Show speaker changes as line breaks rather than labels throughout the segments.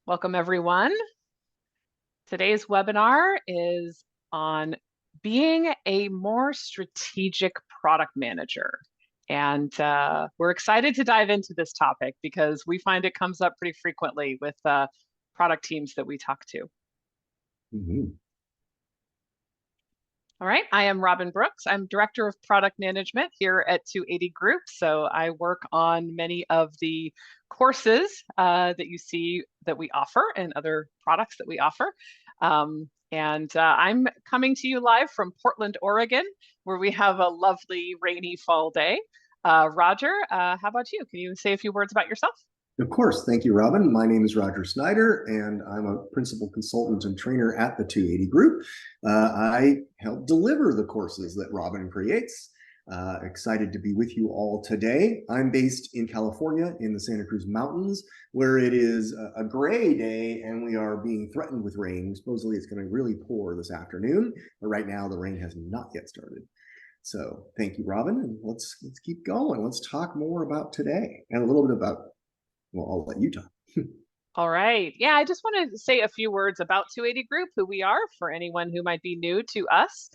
Welcome, everyone. Today's webinar is on being a more strategic product manager. And we're excited to dive into this topic because we find it comes up pretty frequently with product teams that we talk to. All right, I am Robin Brooks. I'm Director of Product Management here at 280 Group. So I work on many of the courses that you see that we offer and other products that we offer. I'm coming to you live from Portland, Oregon, where we have a lovely rainy fall day. Roger, how about you? Can you say a few words about yourself?
Of course. Thank you, Robin. My name is Roger Snyder, and I'm a principal consultant and trainer at the 280 Group. I help deliver the courses that Robin creates. Excited to be with you all today. I'm based in California in the Santa Cruz Mountains, where it is a gray day and we are being threatened with rain. Supposedly it's going to really pour this afternoon, but right now the rain has not yet started. So thank you, Robin, and let's keep going. Let's talk more about today and a little bit about, well, I'll let you talk.
All right. Yeah, I just wanted to say a few words about 280 Group, who we are for anyone who might be new to us.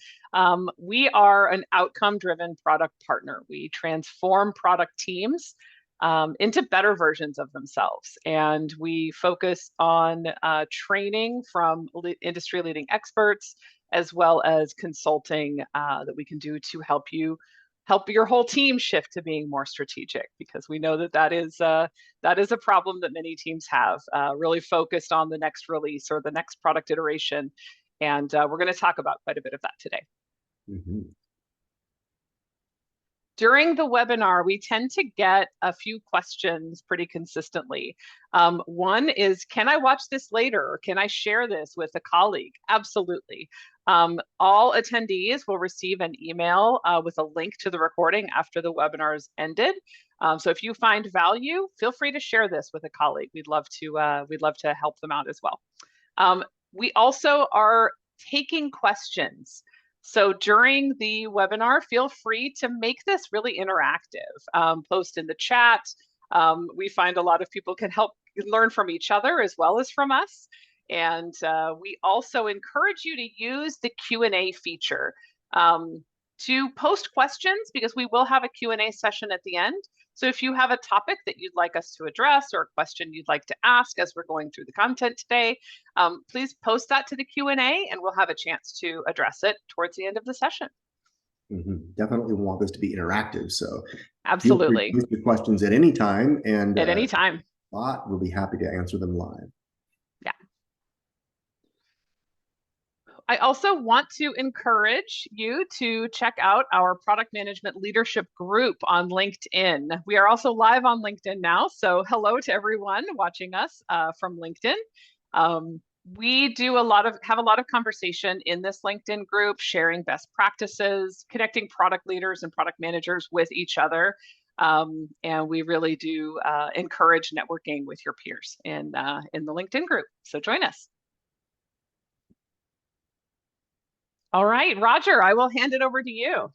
We are an outcome-driven product partner. We transform product teams into better versions of themselves. And we focus on training from industry-leading experts, as well as consulting that we can do to help your whole team shift to being more strategic, because we know that is a problem that many teams have, really focused on the next release or the next product iteration. And we're going to talk about quite a bit of that today. During the webinar, we tend to get a few questions pretty consistently. One is, can I watch this later? Or can I share this with a colleague? Absolutely. All attendees will receive an email with a link to the recording after the webinar is ended. So if you find value, feel free to share this with a colleague. We'd love to help them out as well. We also are taking questions. So during the webinar, feel free to make this really interactive. Post in the chat. We find a lot of people can learn from each other as well as from us. And we also encourage you to use the Q&A feature to post questions, because we will have a Q&A session at the end. So if you have a topic that you'd like us to address or a question you'd like to ask as we're going through the content today, please post that to the Q&A and we'll have a chance to address it towards the end of the session.
Definitely want this to be interactive. So
absolutely,
feel free to post your questions at any time, and
at any time.
We'll be happy to answer them live.
Yeah. I also want to encourage you to check out our product management leadership group on LinkedIn. We are also live on LinkedIn now. So hello to everyone watching us from LinkedIn. We have a lot of conversation in this LinkedIn group, sharing best practices, connecting product leaders and product managers with each other. And we really do encourage networking with your peers in the LinkedIn group. So join us. All right, Roger, I will hand it over to you.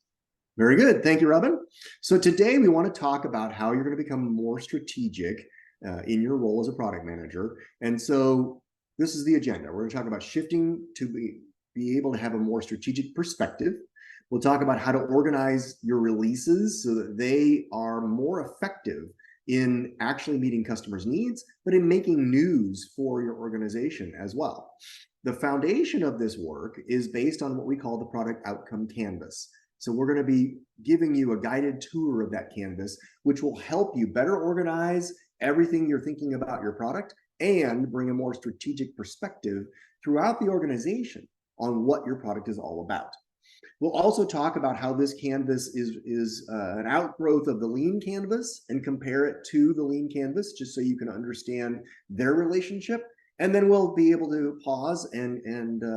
Very good. Thank you, Robin. So today we want to talk about how you're going to become more strategic in your role as a product manager. And so this is the agenda. We're going to talk about shifting to be able to have a more strategic perspective. We'll talk about how to organize your releases so that they are more effective in actually meeting customers' needs, but in making news for your organization as well. The foundation of this work is based on what we call the product outcome canvas. So we're going to be giving you a guided tour of that canvas, which will help you better organize everything you're thinking about your product and bring a more strategic perspective throughout the organization on what your product is all about. We'll also talk about how this canvas is an outgrowth of the lean canvas and compare it to the lean canvas, just so you can understand their relationship. And then we'll be able to pause and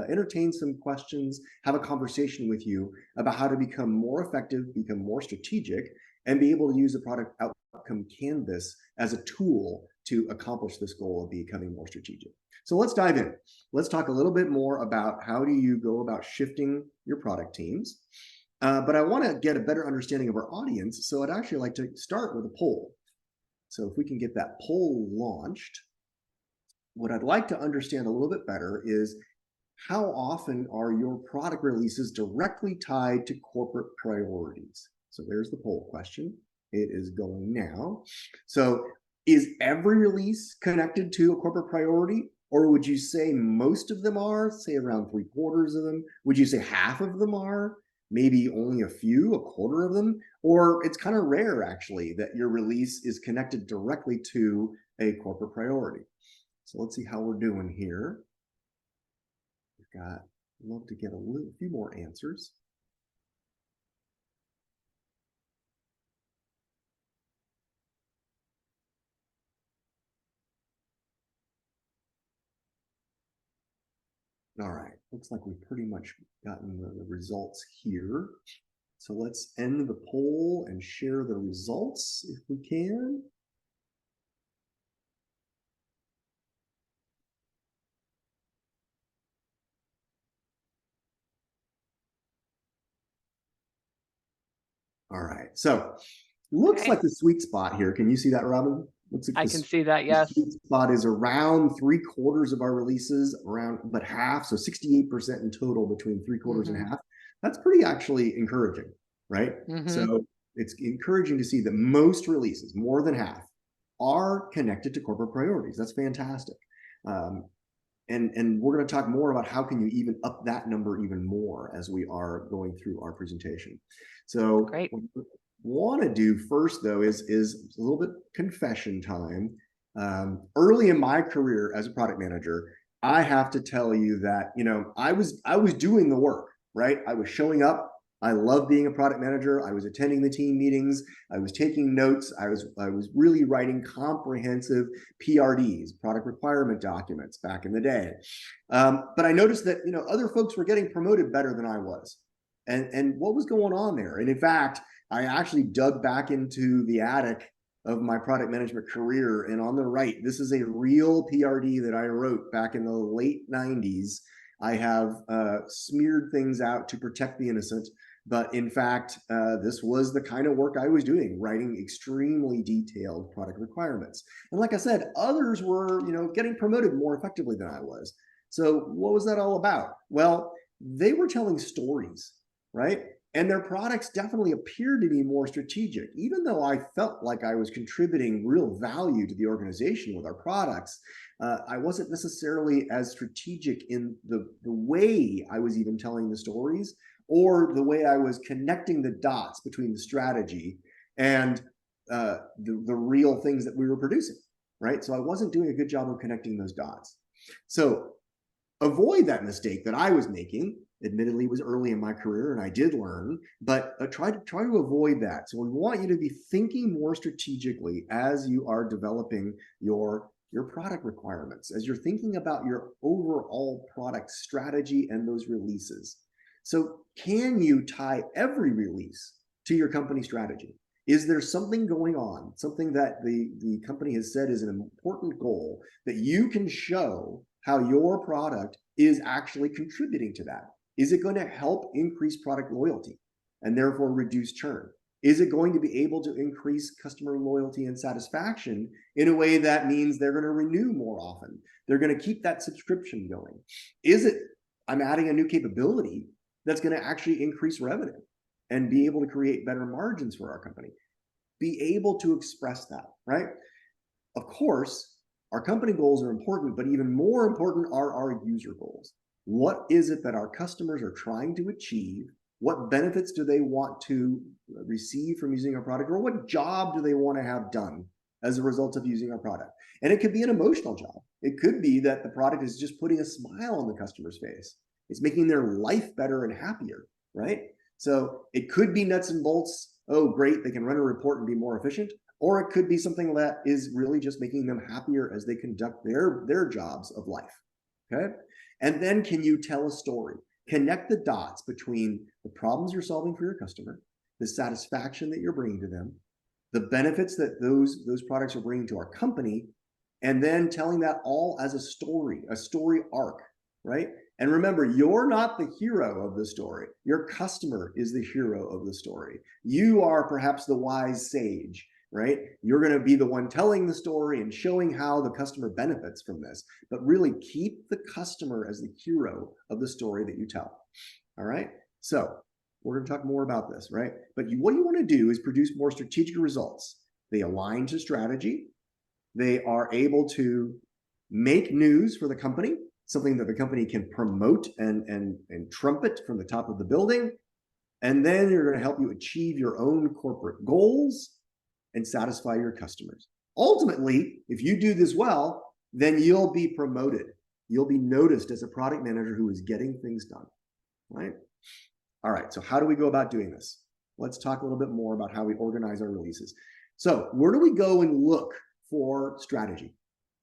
entertain some questions, have a conversation with you about how to become more effective, become more strategic, and be able to use the product outcome canvas as a tool to accomplish this goal of becoming more strategic. So let's dive in. Let's talk a little bit more about how do you go about shifting your product teams. But I want to get a better understanding of our audience. So I'd actually like to start with a poll. So if we can get that poll launched. what I'd like to understand a little bit better is how often are your product releases directly tied to corporate priorities? So there's the poll question. It is going now. So is every release connected to a corporate priority? Or would you say most of them are, say around 3/4 of them? Would you say half of them are? Maybe only a few, a quarter of them? Or it's kind of rare actually that your release is connected directly to a corporate priority. So let's see how we're doing here. We've got, love to get a few more answers. All right, looks like we've pretty much gotten the results here. So let's end the poll and share the results if we can. All right, so looks like the sweet spot here. Can you see that, Robin? Looks like
I can see that, yes.
The sweet spot is around 3/4 of our releases, around, but half, so 68% in total between 3/4 and half. That's pretty actually encouraging, right? So it's encouraging to see that most releases, more than half, are connected to corporate priorities. That's fantastic. And we're going to talk more about how can you even up that number even more as we are going through our presentation. So
great.
What I want to do first though is a little bit confession time. Early in my career as a product manager, I have to tell you that, you know, I was doing the work, right? I was showing up. I love being a product manager. I was attending the team meetings. I was taking notes. I was really writing comprehensive PRDs, product requirement documents, back in the day. But I noticed that, you know, other folks were getting promoted better than I was. And what was going on there? And in fact, I actually dug back into the attic of my product management career. And on the right, this is a real PRD that I wrote back in the late 90s. I have smeared things out to protect the innocent. But in fact, this was the kind of work I was doing, writing extremely detailed product requirements. And like I said, others were, you know, getting promoted more effectively than I was. So what was that all about? Well, they were telling stories, right? And their products definitely appeared to be more strategic. Even though I felt like I was contributing real value to the organization with our products, I wasn't necessarily as strategic in the way I was even telling the stories, or the way I was connecting the dots between the strategy and the real things that we were producing, right? So I wasn't doing a good job of connecting those dots. So avoid that mistake that I was making. Admittedly, it was early in my career and I did learn, but try to avoid that. So we want you to be thinking more strategically as you are developing your product requirements, as you're thinking about your overall product strategy and those releases. So can you tie every release to your company strategy? Is there something going on, something that the company has said is an important goal that you can show how your product is actually contributing to that? Is it going to help increase product loyalty and therefore reduce churn? Is it going to be able to increase customer loyalty and satisfaction in a way that means they're going to renew more often? They're going to keep that subscription going. Is it, I'm adding a new capability that's going to actually increase revenue and be able to create better margins for our company? Be able to express that, right? Of course, our company goals are important, but even more important are our user goals. What is it that our customers are trying to achieve? What benefits do they want to receive from using our product? Or what job do they want to have done as a result of using our product? And it could be an emotional job. It could be that the product is just putting a smile on the customer's face. It's making their life better and happier, right? So it could be nuts and bolts. Oh, great, they can run a report and be more efficient. Or it could be something that is really just making them happier as they conduct their jobs of life, okay? And then can you tell a story? Connect the dots between the problems you're solving for your customer, the satisfaction that you're bringing to them, the benefits that those products are bringing to our company, and then telling that all as a story arc, right? And remember, you're not the hero of the story. Your customer is the hero of the story. You are perhaps the wise sage. right? You're going to be the one telling the story and showing how the customer benefits from this, but really keep the customer as the hero of the story that you tell. All right. So we're going to talk more about this, right? But what you want to do is produce more strategic results. They align to strategy. They are able to make news for the company, something that the company can promote and trumpet from the top of the building. And then you're going to help you achieve your own corporate goals and satisfy your customers. Ultimately, if you do this well, then you'll be promoted. You'll be noticed as a product manager who is getting things done, right? All right, so how do we go about doing this? Let's talk a little bit more about how we organize our releases. So where do we go and look for strategy?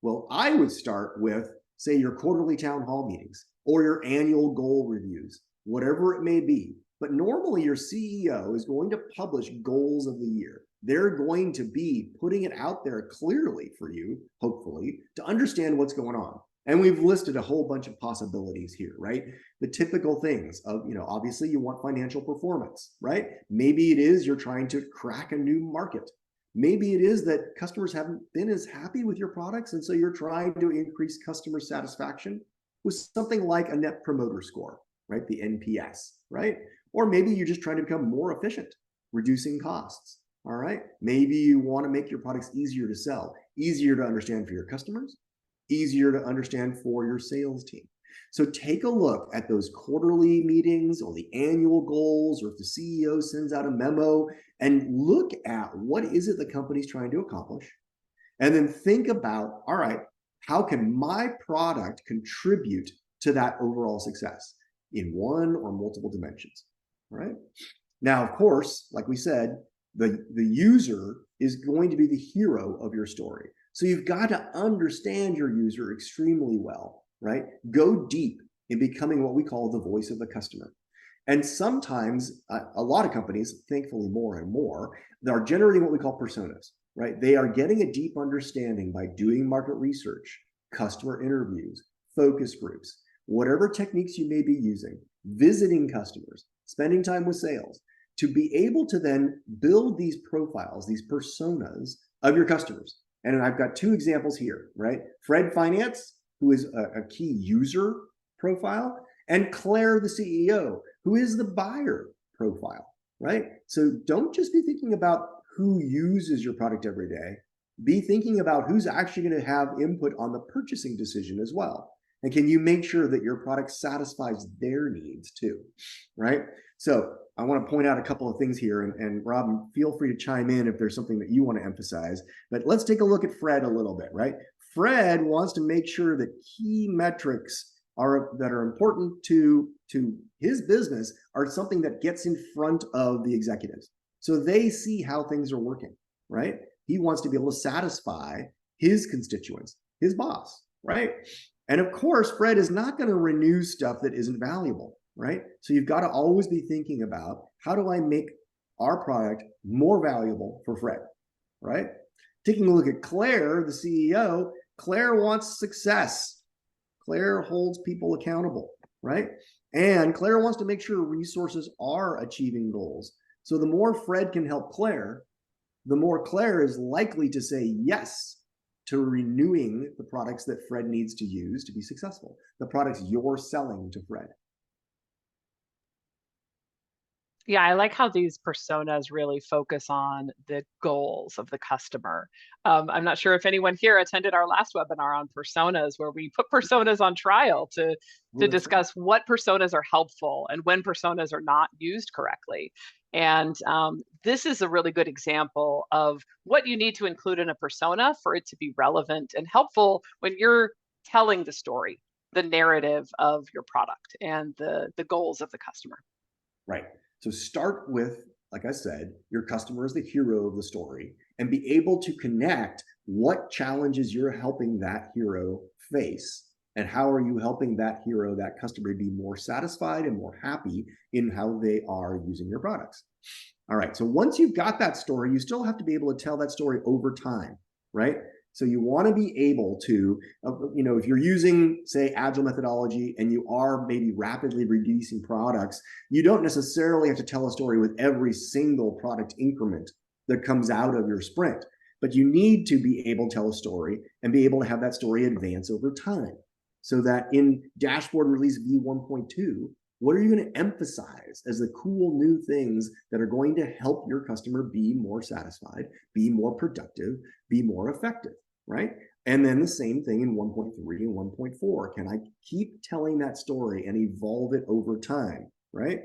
Well, I would start with, say, your quarterly town hall meetings or your annual goal reviews, whatever it may be. But normally your CEO is going to publish goals of the year. They're going to be putting it out there clearly for you, hopefully, to understand what's going on. And we've listed a whole bunch of possibilities here, right? The typical things of, obviously you want financial performance, right? Maybe it is you're trying to crack a new market. Maybe it is that customers haven't been as happy with your products, and so you're trying to increase customer satisfaction with something like a net promoter score, right? The NPS, right? Or maybe you're just trying to become more efficient, reducing costs, all right? Maybe you want to make your products easier to sell, easier to understand for your customers, easier to understand for your sales team. So take a look at those quarterly meetings or the annual goals, or if the CEO sends out a memo, and look at what is it the company's trying to accomplish. And then think about, all right, how can my product contribute to that overall success in one or multiple dimensions, right? Now, of course, like we said, the user is going to be the hero of your story. So you've got to understand your user extremely well, right? Go deep in becoming what we call the voice of the customer. And sometimes a lot of companies, thankfully more and more, are generating what we call personas, right? They are getting a deep understanding by doing market research, customer interviews, focus groups, whatever techniques you may be using, visiting customers, spending time with sales, to be able to then build these profiles, these personas of your customers. And I've got two examples here, right? Fred Finance, who is a key user profile, and Claire, the CEO, who is the buyer profile, right? So don't just be thinking about who uses your product every day. Be thinking about who's actually going to have input on the purchasing decision as well. And can you make sure that your product satisfies their needs too, right? So I want to point out a couple of things here, and Rob, feel free to chime in if there's something that you want to emphasize. But let's take a look at Fred a little bit, right? Fred wants to make sure that key metrics that are important to his business are something that gets in front of the executives, so they see how things are working, right? He wants to be able to satisfy his constituents, his boss, right? And of course, Fred is not going to renew stuff that isn't valuable, right? So you've got to always be thinking about, how do I make our product more valuable for Fred, right? Taking a look at Claire, the CEO, Claire wants success. Claire holds people accountable, right? And Claire wants to make sure resources are achieving goals. So the more Fred can help Claire, the more Claire is likely to say yes to renewing the products that Fred needs to use to be successful, the products you're selling to Fred.
Yeah, I like how these personas really focus on the goals of the customer. I'm not sure if anyone here attended our last webinar on personas, where we put personas on trial to discuss what personas are helpful and when personas are not used correctly. And this is a really good example of what you need to include in a persona for it to be relevant and helpful when you're telling the story, the narrative of your product, and the goals of the customer.
Right. So start with, like I said, your customer is the hero of the story, and be able to connect what challenges you're helping that hero face, and how are you helping that hero, that customer, be more satisfied and more happy in how they are using your products. All right. So once you've got that story, you still have to be able to tell that story over time, right? So you want to be able to, if you're using, say, agile methodology, and you are maybe rapidly releasing products, you don't necessarily have to tell a story with every single product increment that comes out of your sprint. But you need to be able to tell a story and be able to have that story advance over time. So that in dashboard release V1.2, what are you going to emphasize as the cool new things that are going to help your customer be more satisfied, be more productive, be more effective, right? And then the same thing in 1.3 and 1.4. Can I keep telling that story and evolve it over time, right?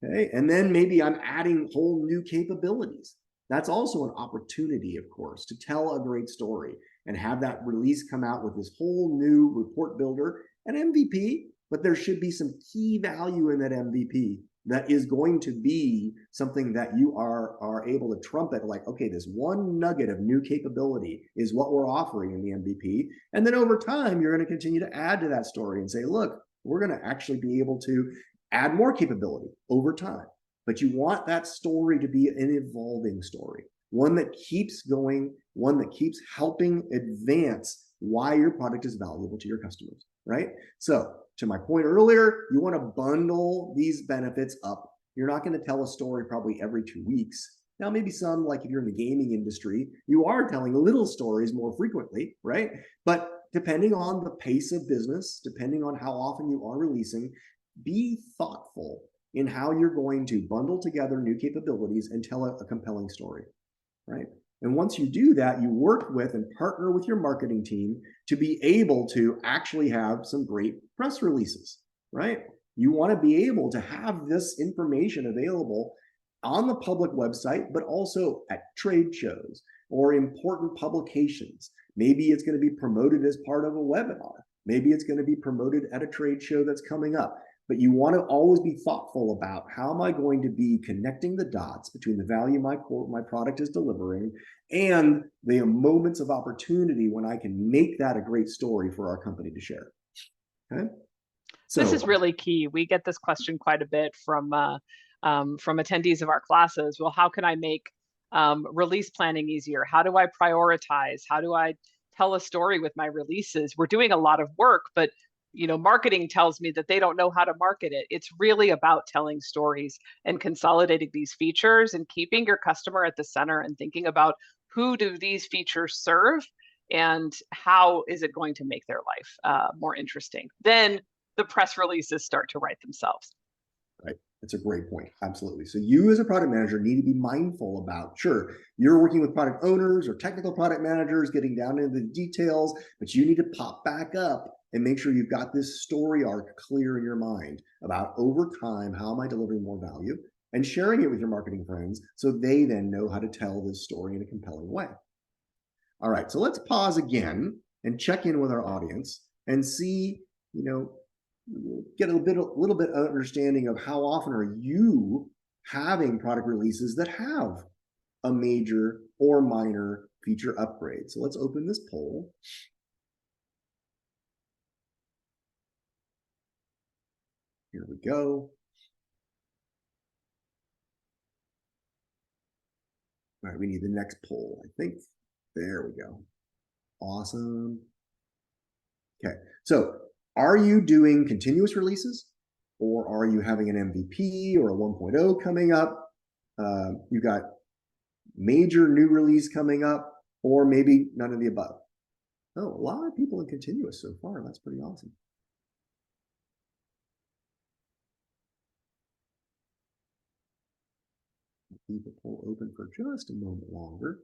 Okay, and then maybe I'm adding whole new capabilities. That's also an opportunity, of course, to tell a great story and have that release come out with this whole new report builder and MVP, but there should be some key value in that MVP that is going to be something that you are able to trumpet, like, okay, this one nugget of new capability is what we're offering in the MVP. And then over time, you're going to continue to add to that story and say, look, we're going to actually be able to add more capability over time. But you want that story to be an evolving story, one that keeps going, one that keeps helping advance why your product is valuable to your customers, right? So to my point earlier, you want to bundle these benefits up. You're not going to tell a story probably every 2 weeks. Now, maybe some, like if you're in the gaming industry, you are telling little stories more frequently, right? But depending on the pace of business, depending on how often you are releasing, be thoughtful in how you're going to bundle together new capabilities and tell a compelling story, right? And once you do that, you work with and partner with your marketing team to be able to actually have some great press releases, right? You want to be able to have this information available on the public website, but also at trade shows or important publications. Maybe it's going to be promoted as part of a webinar. Maybe it's going to be promoted at a trade show that's coming up. But you want to always be thoughtful about how am I going to be connecting the dots between the value my product is delivering and the moments of opportunity when I can make that a great story for our company to share. Okay. So
this is really key. We get this question quite a bit from attendees of our classes. Well, how can I make release planning easier? How do I prioritize? How do I tell a story with my releases? We're doing a lot of work, but marketing tells me that they don't know how to market it. It's really about telling stories and consolidating these features and keeping your customer at the center and thinking about who do these features serve and how is it going to make their life more interesting. Then the press releases start to write themselves.
Right. That's a great point. Absolutely. So you as a product manager need to be mindful about, sure, you're working with product owners or technical product managers, getting down into the details, but you need to pop back up and make sure you've got this story arc clear in your mind about over time, how am I delivering more value and sharing it with your marketing friends so they then know how to tell this story in a compelling way. All right, so let's pause again and check in with our audience and see, get a little bit of understanding of how often are you having product releases that have a major or minor feature upgrade. So let's open this poll. Here we go. All right, we need the next poll, I think. There we go. Awesome. Okay, so are you doing continuous releases or are you having an MVP or a 1.0 coming up? You've got major new release coming up or maybe none of the above. Oh, a lot of people in continuous so far. That's pretty awesome. Keep the poll open for just a moment longer.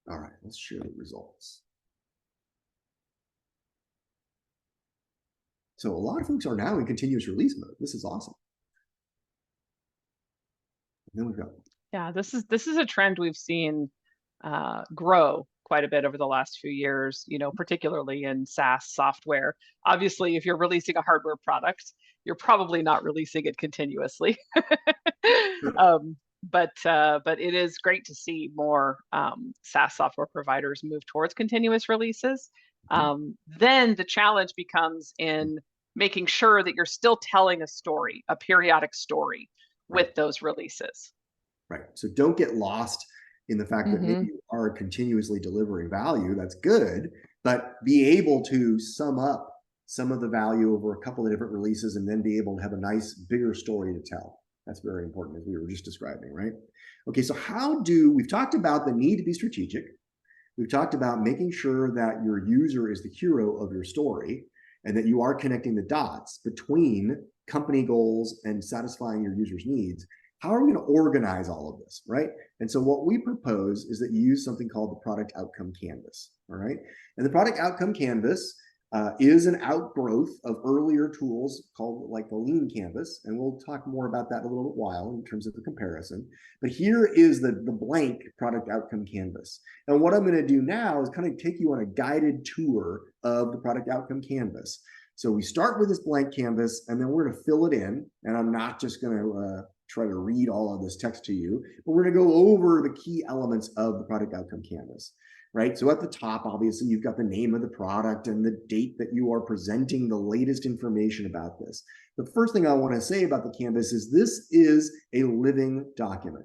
All right, let's share the results. So a lot of folks are now in continuous release mode. This is awesome. And then we've got.
Yeah, this is a trend we've seen grow quite a bit over the last few years, particularly in SaaS software. Obviously, if you're releasing a hardware product, you're probably not releasing it continuously. But it is great to see more SaaS software providers move towards continuous releases. Then the challenge becomes in making sure that you're still telling a story, a periodic story with those releases.
Right. So don't get lost in the fact that maybe you are continuously delivering value. That's good. but be able to sum up some of the value over a couple of different releases and then be able to have a nice bigger story to tell. That's very important, as we were just describing, right? Okay, so we've talked about the need to be strategic. We've talked about making sure that your user is the hero of your story and that you are connecting the dots between company goals and satisfying your users' needs. How are we going to organize all of this, right? And so what we propose is that you use something called the product outcome canvas, all right? And the product outcome canvas is an outgrowth of earlier tools called like the lean canvas. And we'll talk more about that in a little while in terms of the comparison. But here is the blank product outcome canvas. And what I'm going to do now is kind of take you on a guided tour of the product outcome canvas. So we start with this blank canvas, and then we're going to fill it in. And I'm not just going to try to read all of this text to you, but we're going to go over the key elements of the product outcome canvas. Right? So at the top, obviously, you've got the name of the product and the date that you are presenting the latest information about this. The first thing I want to say about the canvas is this is a living document.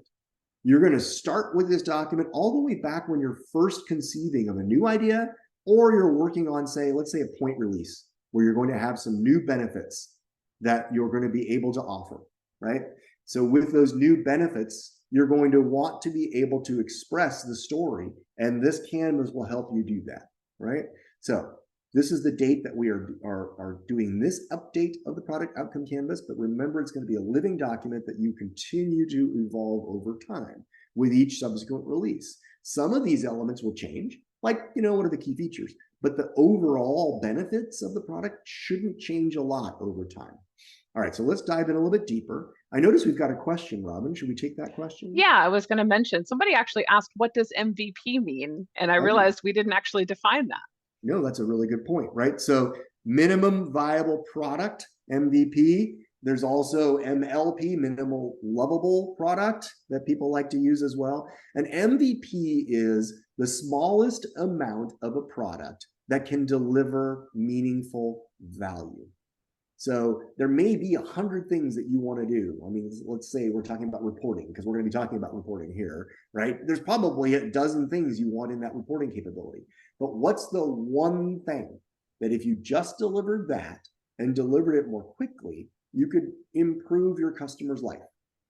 You're going to start with this document all the way back when you're first conceiving of a new idea, or you're working on, say, let's say a point release where you're going to have some new benefits that you're going to be able to offer, right? So with those new benefits, you're going to want to be able to express the story, and this canvas will help you do that, right? So this is the date that we are doing this update of the product outcome canvas, but remember, it's going to be a living document that you continue to evolve over time with each subsequent release. Some of these elements will change, like, what are the key features? But the overall benefits of the product shouldn't change a lot over time. All right, so let's dive in a little bit deeper. I notice we've got a question, Robin. Should we take that question?
Yeah, I was going to mention, somebody actually asked, what does MVP mean? And I realized we didn't actually define that.
No, that's a really good point, right? So minimum viable product, MVP. There's also MLP, minimal lovable product, that people like to use as well. And MVP is the smallest amount of a product that can deliver meaningful value. So there may be 100 things that you want to do. I mean, let's say we're talking about reporting, because we're going to be talking about reporting here, right? There's probably a dozen things you want in that reporting capability. But what's the one thing that if you just delivered that and delivered it more quickly, you could improve your customer's life?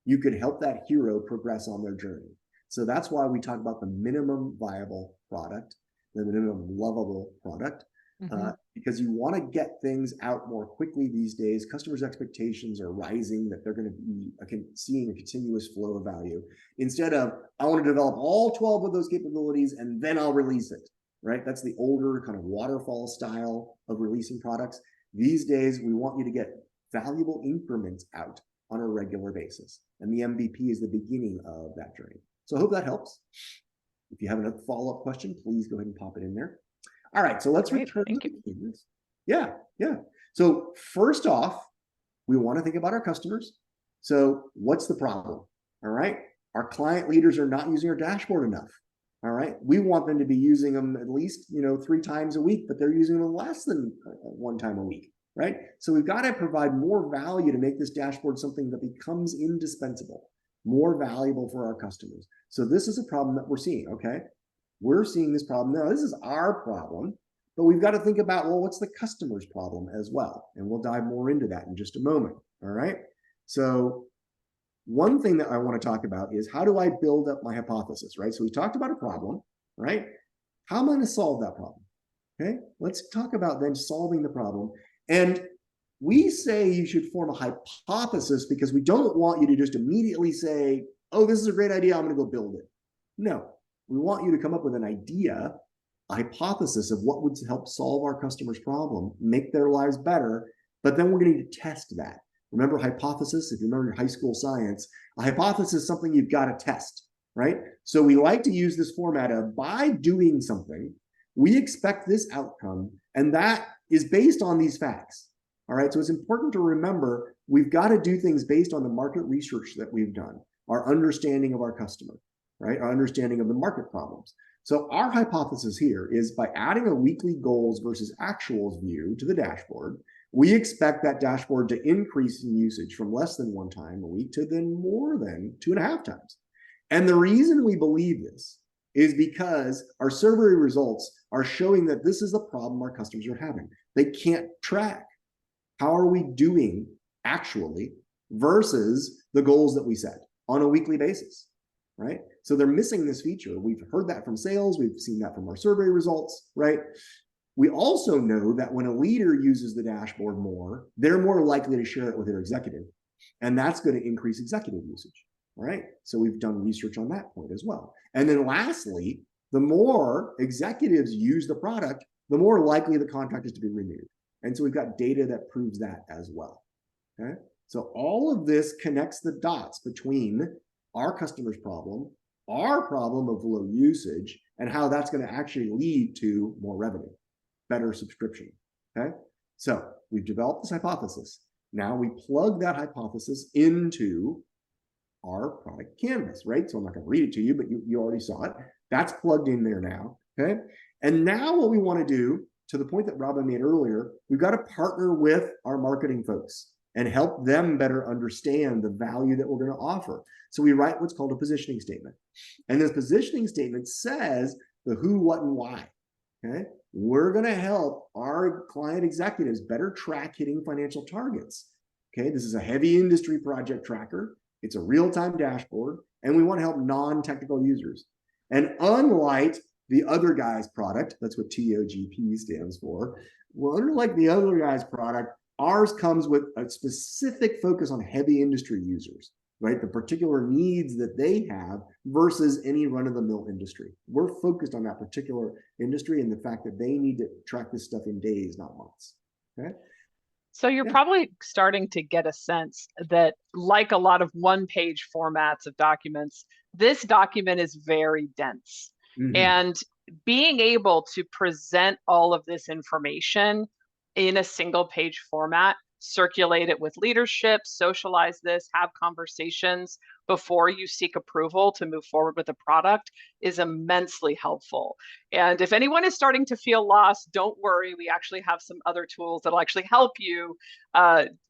You could help that hero progress on their journey. So that's why we talk about the minimum viable product, the minimum lovable product. Because you want to get things out more quickly these days. Customers' expectations are rising that they're going to be seeing a continuous flow of value. Instead of, I want to develop all 12 of those capabilities and then I'll release it, right? That's the older kind of waterfall style of releasing products. These days, we want you to get valuable increments out on a regular basis. And the MVP is the beginning of that journey. So I hope that helps. If you have a follow-up question, please go ahead and pop it in there. All right, so let's return to the canvas. Yeah. So first off, we want to think about our customers. So what's the problem? All right, our client leaders are not using our dashboard enough. All right, we want them to be using them at least 3 times a week, but they're using them less than 1 time a week, right? So we've got to provide more value to make this dashboard something that becomes indispensable, more valuable for our customers. So this is a problem that we're seeing, okay? We're seeing this problem now. This is our problem, but we've got to think about, well, what's the customer's problem as well? And we'll dive more into that in just a moment, all right? So one thing that I want to talk about is, how do I build up my hypothesis, right? So we talked about a problem, right? How am I going to solve that problem? Okay, let's talk about then solving the problem. And we say you should form a hypothesis because we don't want you to just immediately say, oh, this is a great idea, I'm going to go build it. No. We want you to come up with an idea, a hypothesis of what would help solve our customer's problem, make their lives better, but then we're going to need to test that. Remember hypothesis, if you remember your high school science, a hypothesis is something you've got to test, right? So we like to use this format of, by doing something, we expect this outcome, and that is based on these facts. All right, so it's important to remember we've got to do things based on the market research that we've done, our understanding of our customer, right? Our understanding of the market problems. So our hypothesis here is, by adding a weekly goals versus actuals view to the dashboard, we expect that dashboard to increase in usage from less than 1 time a week to then more than 2.5 times. And the reason we believe this is because our survey results are showing that this is the problem our customers are having. They can't track how are we doing actually versus the goals that we set on a weekly basis, right? So they're missing this feature. We've heard that from sales. We've seen that from our survey results, right? We also know that when a leader uses the dashboard more, they're more likely to share it with their executive. And that's going to increase executive usage, all right? So we've done research on that point as well. And then lastly, the more executives use the product, the more likely the contract is to be renewed. And so we've got data that proves that as well, okay? So all of this connects the dots between our customer's problem, our problem of low usage, and how that's going to actually lead to more revenue, better subscription, okay? So we've developed this hypothesis. Now we plug that hypothesis into our product canvas, right? So I'm not going to read it to you, but you already saw it. That's plugged in there now, okay? And now what we want to do, to the point that Robin made earlier, we've got to partner with our marketing folks and help them better understand the value that we're going to offer. So we write what's called a positioning statement. And this positioning statement says the who, what, and why, okay? We're going to help our client executives better track hitting financial targets, okay? This is a heavy industry project tracker. It's a real-time dashboard, and we want to help non-technical users. And unlike the other guy's product, that's what TOGP stands for, well, unlike the other guy's product, ours comes with a specific focus on heavy industry users, right? The particular needs that they have versus any run-of-the-mill industry. We're focused on that particular industry and the fact that they need to track this stuff in days, not months, okay?
So you're probably starting to get a sense that, like a lot of one-page formats of documents, this document is very dense.
Mm-hmm.
And being able to present all of this information in a single page format, circulate it with leadership, socialize this, have conversations before you seek approval to move forward with a product is immensely helpful. And if anyone is starting to feel lost, don't worry. We actually have some other tools that'll actually help you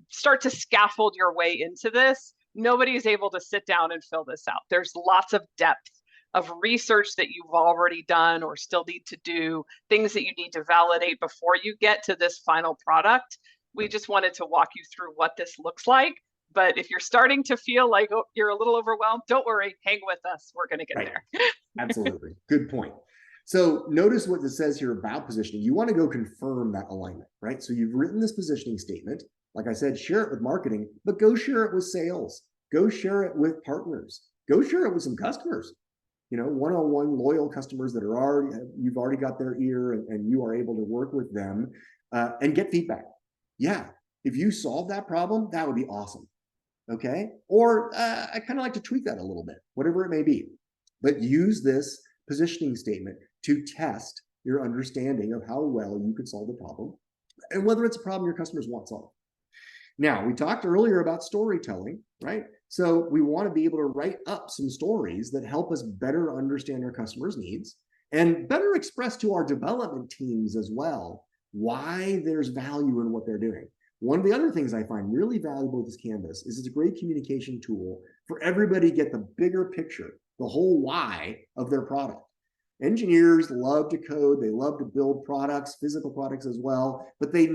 start to scaffold your way into this. Nobody is able to sit down and fill this out. There's lots of depth of research that you've already done or still need to do, things that you need to validate before you get to this final product. We just wanted to walk you through what this looks like. But if you're starting to feel like you're a little overwhelmed, don't worry, hang with us. We're going to get there.
Absolutely. Good point. So notice what it says here about positioning. You want to go confirm that alignment, right? So you've written this positioning statement. Like I said, share it with marketing, but go share it with sales. Go share it with partners. Go share it with some customers. You know, one-on-one loyal customers that are you've already got their ear and you are able to work with them and get feedback. Yeah, if you solve that problem, that would be awesome. Okay. Or I kind of like to tweak that a little bit, whatever it may be. But use this positioning statement to test your understanding of how well you could solve the problem and whether it's a problem your customers want solved. Now, we talked earlier about storytelling, right? So we want to be able to write up some stories that help us better understand our customers' needs and better express to our development teams as well why there's value in what they're doing. One of the other things I find really valuable with this canvas is it's a great communication tool for everybody to get the bigger picture, the whole why of their product. Engineers love to code, they love to build products, physical products as well, but they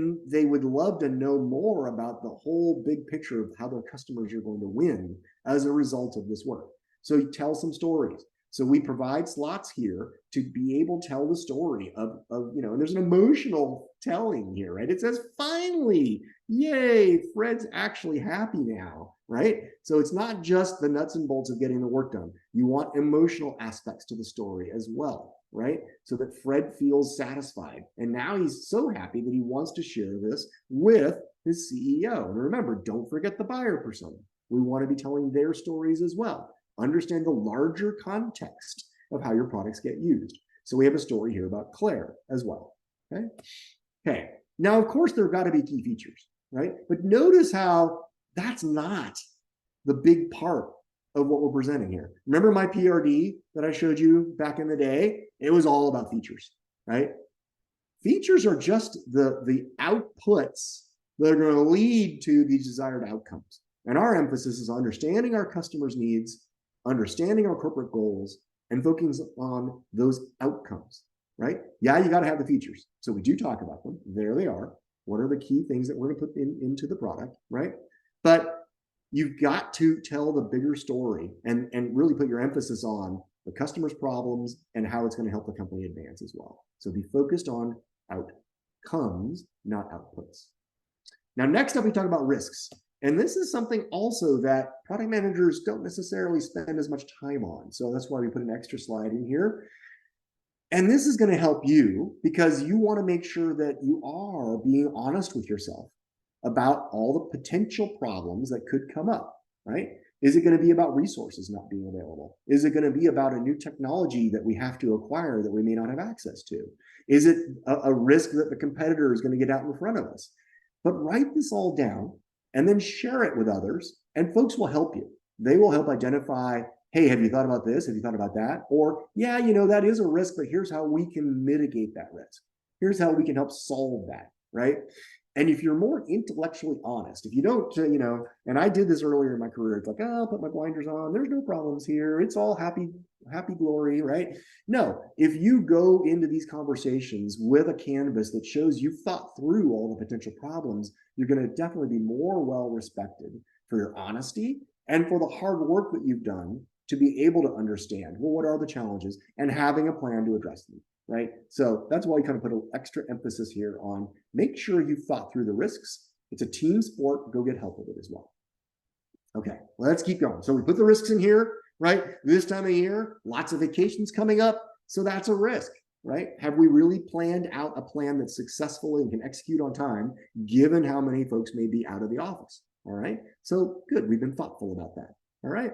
would love to know more about the whole big picture of how their customers are going to win as a result of this work. So you tell some stories. So we provide slots here to be able to tell the story of you know, and there's an emotional telling here, right? It says, finally, yay, Fred's actually happy now, right? So it's not just the nuts and bolts of getting the work done. You want emotional aspects to the story as well, right? So that Fred feels satisfied. And now he's so happy that he wants to share this with his CEO. And remember, don't forget the buyer persona. We want to be telling their stories as well. Understand the larger context of how your products get used. So we have a story here about Claire as well. Okay. Now, of course, there have got to be key features, right? But notice how that's not the big part of what we're presenting here. Remember my PRD that I showed you back in the day? It was all about features, right? Features are just the outputs that are going to lead to these desired outcomes. And our emphasis is understanding our customers' needs, understanding our corporate goals, and focus on those outcomes, right? Yeah, you got to have the features. So we do talk about them. There they are. What are the key things that we're going to put into the product, right? But you've got to tell the bigger story and really put your emphasis on the customer's problems and how it's going to help the company advance as well. So be focused on outcomes, not outputs. Now, next up, we talk about risks. And this is something also that product managers don't necessarily spend as much time on. So that's why we put an extra slide in here. And this is going to help you because you want to make sure that you are being honest with yourself about all the potential problems that could come up, right? Is it going to be about resources not being available? Is it going to be about a new technology that we have to acquire that we may not have access to? Is it a risk that the competitor is going to get out in front of us? But write this all down and then share it with others, and folks will help you. They will help identify, hey, have you thought about this? Have you thought about that? Or, yeah, you know, that is a risk, but here's how we can mitigate that risk. Here's how we can help solve that, right? And if you're more intellectually honest, if you don't, and I did this earlier in my career, it's like, oh, I'll put my blinders on. There's no problems here. It's all happy glory, right? No, if you go into these conversations with a canvas that shows you've thought through all the potential problems, you're going to definitely be more well respected for your honesty and for the hard work that you've done to be able to understand, well, what are the challenges and having a plan to address them. Right? So that's why we kind of put an extra emphasis here on make sure you've thought through the risks. It's a team sport. Go get help with it as well. Okay, let's keep going. So we put the risks in here, right? This time of year, lots of vacations coming up. So that's a risk, right? Have we really planned out a plan that's successful and can execute on time, given how many folks may be out of the office? All right, so good. We've been thoughtful about that. All right.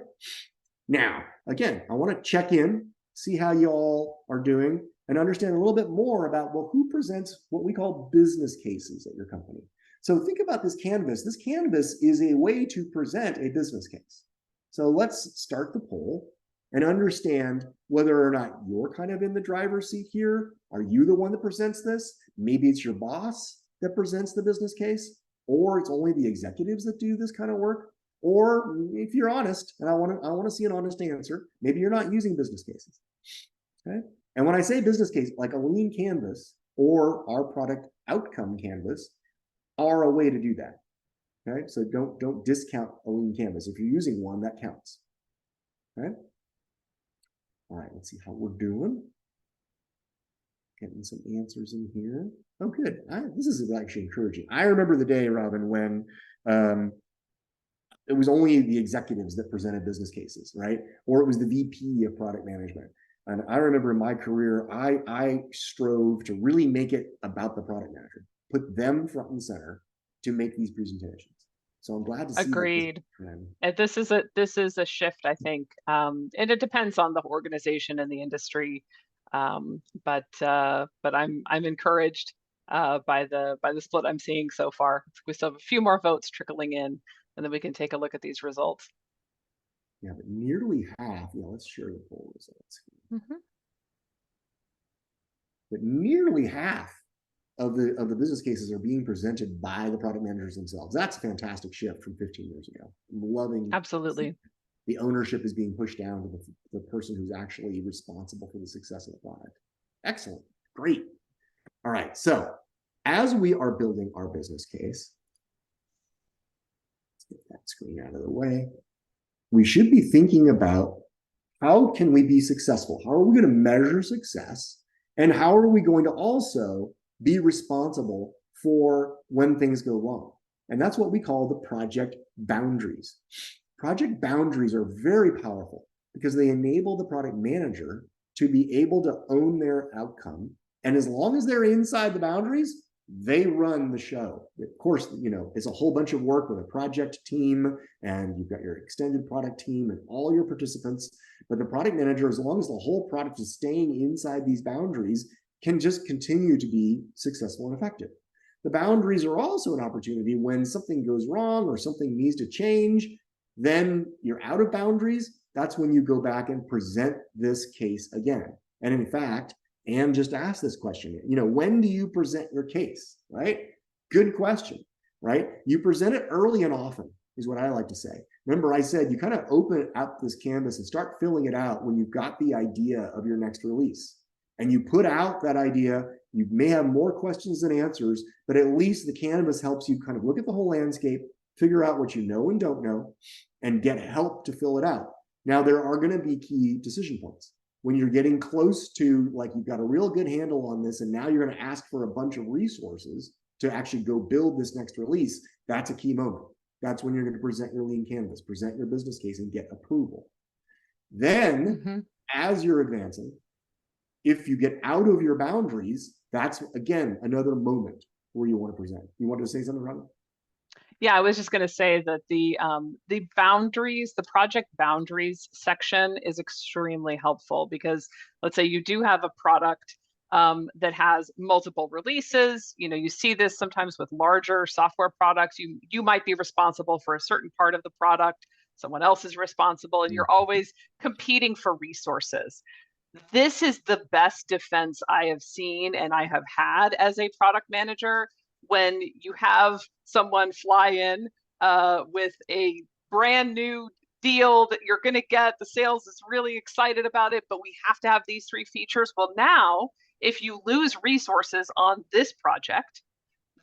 Now, again, I want to check in, see how you all are doing, and understand a little bit more about, well, who presents what we call business cases at your company. So think about this canvas. This canvas is a way to present a business case. So let's start the poll and understand whether or not you're kind of in the driver's seat here. Are you the one that presents this? Maybe it's your boss that presents the business case, or it's only the executives that do this kind of work. Or if you're honest, and I want to see an honest answer, maybe you're not using business cases. Okay. And when I say business case, like a lean canvas or our product outcome canvas are a way to do that. Okay, so don't discount a lean canvas. If you're using one, that counts. Okay. All right, let's see how we're doing. Getting some answers in here. Oh, good. This is actually encouraging. I remember the day, Robin, when it was only the executives that presented business cases, right? Or it was the VP of product management. And I remember in my career, I strove to really make it about the product manager, put them front and center to make these presentations. So I'm glad to see.
Agreed. And this is a shift, I think, and it depends on the organization and the industry. But I'm encouraged by the split I'm seeing so far. We still have a few more votes trickling in, and then we can take a look at these results.
Yeah, but nearly half. Yeah, let's share the poll results.
Mm-hmm.
But nearly half of the business cases are being presented by the product managers themselves. That's a fantastic shift from 15 years ago. I'm loving.
Absolutely.
The ownership is being pushed down to the person who's actually responsible for the success of the product. Excellent. Great. All right. So as we are building our business case, let's get that screen out of the way. We should be thinking about how can we be successful? How are we going to measure success? And how are we going to also be responsible for when things go wrong? And that's what we call the project boundaries. Project boundaries are very powerful because they enable the product manager to be able to own their outcome. And as long as they're inside the boundaries, they run the show. Of course, it's a whole bunch of work with a project team, and you've got your extended product team and all your participants. But the product manager, as long as the whole product is staying inside these boundaries, can just continue to be successful and effective. The boundaries are also an opportunity when something goes wrong or something needs to change, then you're out of boundaries. That's when you go back and present this case again. And in fact, Anne just asked this question, when do you present your case, right? Good question, right? You present it early and often is what I like to say. Remember, I said you kind of open up this canvas and start filling it out when you've got the idea of your next release. And you put out that idea. You may have more questions than answers, but at least the canvas helps you kind of look at the whole landscape, figure out what you know and don't know, and get help to fill it out. Now, there are going to be key decision points. When you're getting close to, like, you've got a real good handle on this, and now you're going to ask for a bunch of resources to actually go build this next release, that's a key moment. That's when you're going to present your lean canvas, present your business case, and get approval. Then, as you're advancing, if you get out of your boundaries, that's, again, another moment where you want to present. You wanted to say something, Robin?
Yeah, I was just going to say that the boundaries, the project boundaries section is extremely helpful, because let's say you do have a product that has multiple releases. You see this sometimes with larger software products. You might be responsible for a certain part of the product. Someone else is responsible, and you're always competing for resources. This is the best defense I have seen and I have had as a product manager, when you have someone fly in with a brand new deal that you're going to get. The sales is really excited about it, but we have to have these 3 features. Well, now, if you lose resources on this project,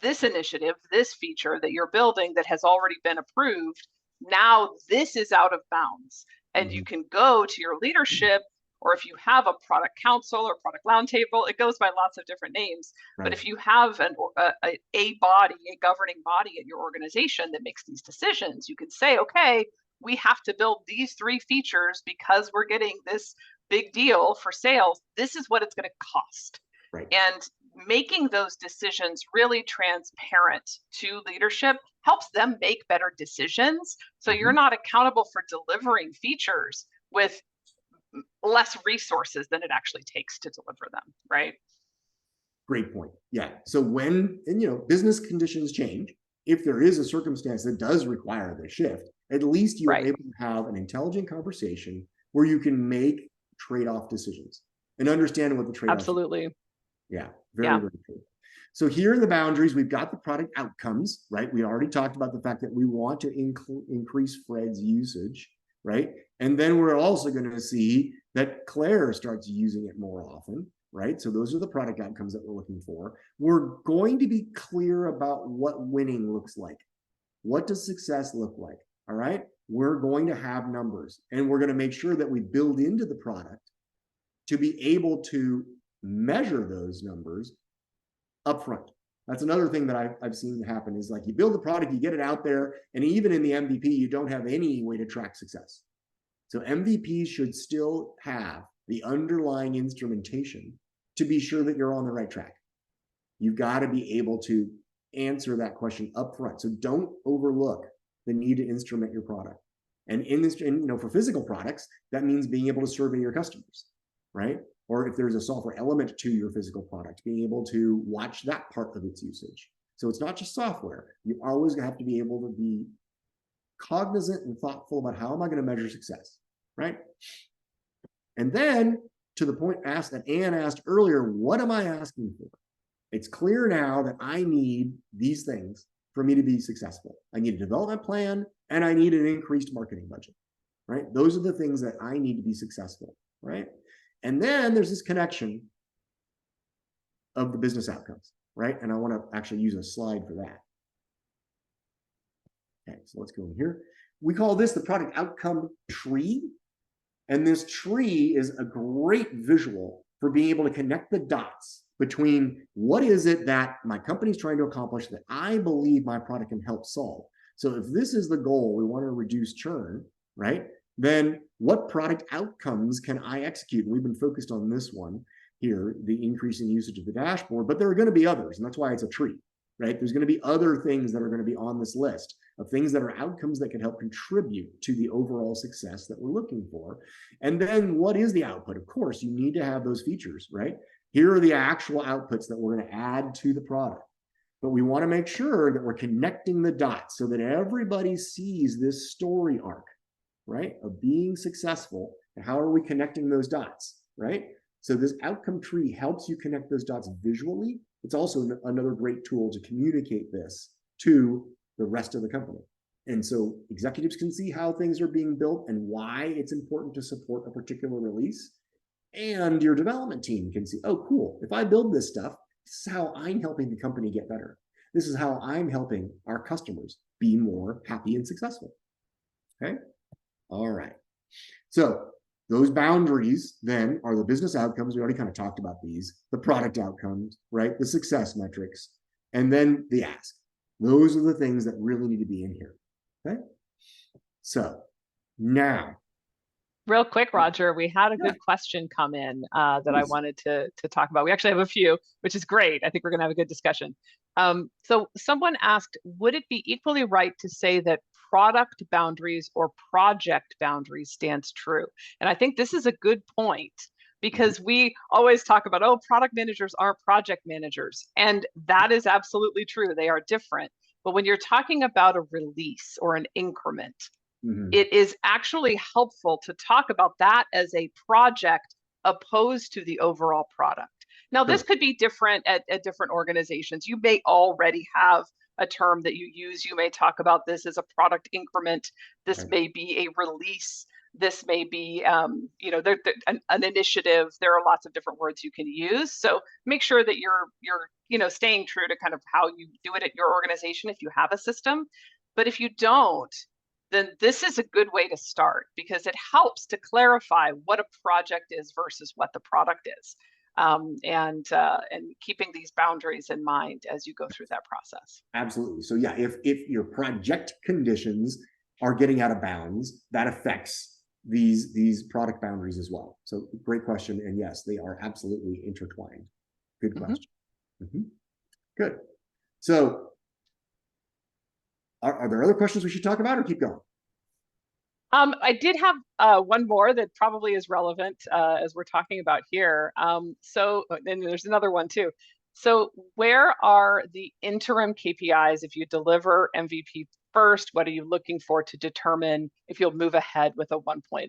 this initiative, this feature that you're building that has already been approved, now this is out of bounds. And you can go to your leadership, or if you have a product council or product roundtable, it goes by lots of different names. Right. But if you have a governing body at your organization that makes these decisions, you can say, okay, we have to build these 3 features because we're getting this big deal for sales. This is what it's going to cost. Right. And making those decisions really transparent to leadership helps them make better decisions. So you're not accountable for delivering features with less resources than it actually takes to deliver them, right?
Great point. Yeah. So when, business conditions change, if there is a circumstance that does require the shift, at least you're able to have an intelligent conversation where you can make trade-off decisions and understand what the trade-off is.
Absolutely.
Yeah. Very true. So here in the boundaries, we've got the product outcomes, right? We already talked about the fact that we want to increase Fred's usage, right? And then we're also going to see that Claire starts using it more often, right? So those are the product outcomes that we're looking for. We're going to be clear about what winning looks like. What does success look like? All right. We're going to have numbers, and we're going to make sure that we build into the product to be able to measure those numbers upfront. That's another thing that I've seen happen, is like you build the product, you get it out there, and even in the MVP, you don't have any way to track success. So MVPs should still have the underlying instrumentation to be sure that you're on the right track. You've got to be able to answer that question up front. So don't overlook the need to instrument your product. And in this, for physical products, that means being able to survey your customers, right? Or if there's a software element to your physical product, being able to watch that part of its usage. So it's not just software. You always have to be able to be cognizant and thoughtful about how am I going to measure success, right? And then to the point that Anne asked earlier, what am I asking for? It's clear now that I need these things for me to be successful. I need a development plan, and I need an increased marketing budget, right? Those are the things that I need to be successful, right? And then there's this connection of the business outcomes, right? And I want to actually use a slide for that. Okay, so let's go in here. We call this the product outcome tree. And this tree is a great visual for being able to connect the dots between what is it that my company's trying to accomplish that I believe my product can help solve. So if this is the goal, we want to reduce churn, right? Then what product outcomes can I execute? And we've been focused on this one here, the increase in usage of the dashboard, but there are going to be others, and that's why it's a tree, right? There's going to be other things that are going to be on this list of things that are outcomes that can help contribute to the overall success that we're looking for. And then what is the output? Of course, you need to have those features, right? Here are the actual outputs that we're going to add to the product. But we want to make sure that we're connecting the dots so that everybody sees this story arc, right, of being successful. And how are we connecting those dots, right? So this outcome tree helps you connect those dots visually. It's also another great tool to communicate this to the rest of the company. And so executives can see how things are being built and why it's important to support a particular release. And your development team can see, oh, cool, if I build this stuff, this is how I'm helping the company get better. This is how I'm helping our customers be more happy and successful. Okay. All right. So those boundaries then are the business outcomes. We already kind of talked about these, the product outcomes, right? The success metrics, and then the ask. Those are the things that really need to be in here. Okay. So now,
Real quick, Roger, we had a
yeah,
good question come in that I
please.
wanted to talk about. We actually have a few, which is great. I think we're going to have a good discussion. So someone asked, would it be equally right to say that product boundaries or project boundaries stands true? And I think this is a good point because we always talk about, oh, product managers aren't project managers. And that is absolutely true. They are different. But when you're talking about a release or an increment,
Mm-hmm.
it is actually helpful to talk about that as a project opposed to the overall product. Now, this
Sure.
could be different at different organizations. You may already have a term that you use. You may talk about this as a product increment. This
Right.
may be a release. This may be, an initiative. There are lots of different words you can use. So make sure that you're staying true to kind of how you do it at your organization if you have a system. But if you don't, then this is a good way to start because it helps to clarify what a project is versus what the product is, and keeping these boundaries in mind as you go through that process.
Absolutely. So yeah, if your project conditions are getting out of bounds, that affects these product boundaries as well. So great question, and yes, they are absolutely intertwined. Good
Mm-hmm.
question. Mm-hmm. Good. So are there other questions we should talk about, or keep going?
I did have one more that probably is relevant as we're talking about here. And there's another one too. So, where are the interim KPIs if you deliver MVP first? What are you looking for to determine if you'll move ahead with a 1.0?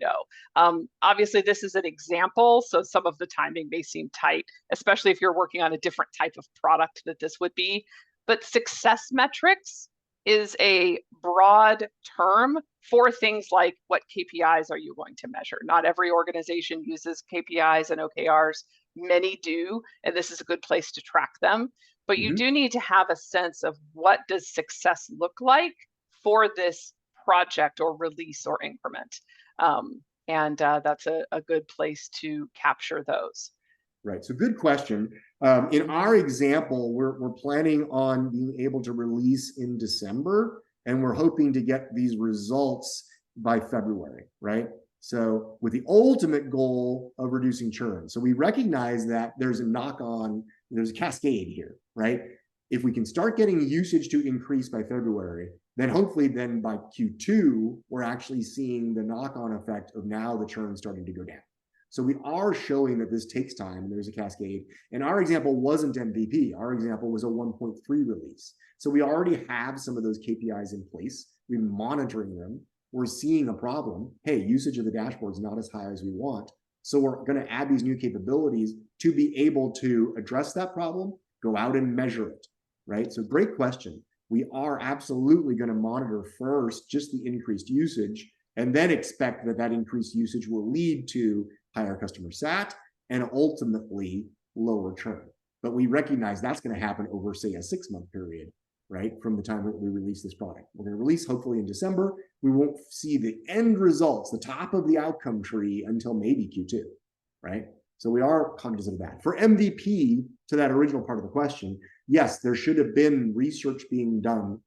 Obviously, this is an example, so some of the timing may seem tight, especially if you're working on a different type of product that this would be. But success metrics is a broad term for things like what KPIs are you going to measure? Not every organization uses KPIs and OKRs. Many do, and this is a good place to track them. But you
Mm-hmm.
do need to have a sense of what does success look like for this project or release or increment. And that's a good place to capture those.
Right. So good question. In our example, we're planning on being able to release in December, and we're hoping to get these results by February, right? So with the ultimate goal of reducing churn. So we recognize that there's a cascade here, right? If we can start getting usage to increase by February, then hopefully then by Q2, we're actually seeing the knock-on effect of now the churn starting to go down. So we are showing that this takes time and there's a cascade. And our example wasn't MVP. Our example was a 1.3 release. So we already have some of those KPIs in place. We're monitoring them. We're seeing a problem. Hey, usage of the dashboard is not as high as we want. So we're going to add these new capabilities to be able to address that problem, go out and measure it, right? So great question. We are absolutely going to monitor first just the increased usage and then expect that increased usage will lead to higher customer sat and ultimately lower churn. But we recognize that's going to happen over, say, a 6-month period, right? From the time that we release this product. We're going to release hopefully in December. We won't see the end results, the top of the outcome tree until maybe Q2, right? So we are cognizant of that. For MVP, to that original part of the question, yes, there should have been research being done,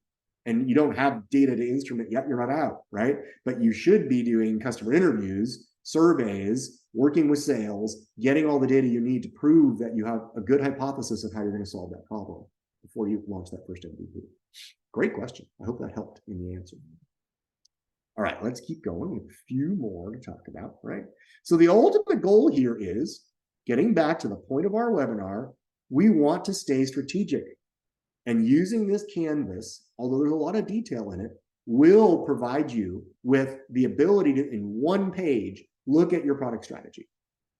and you don't have data to instrument yet, you're not out, right? But you should be doing customer interviews, surveys, working with sales, getting all the data you need to prove that you have a good hypothesis of how you're going to solve that problem before you launch that first MVP. Great question. I hope that helped in the answer. All right, let's keep going with a few more to talk about, right? So the ultimate goal here is getting back to the point of our webinar. We want to stay strategic. And using this canvas, although there's a lot of detail in it, will provide you with the ability to, in one page, look at your product strategy,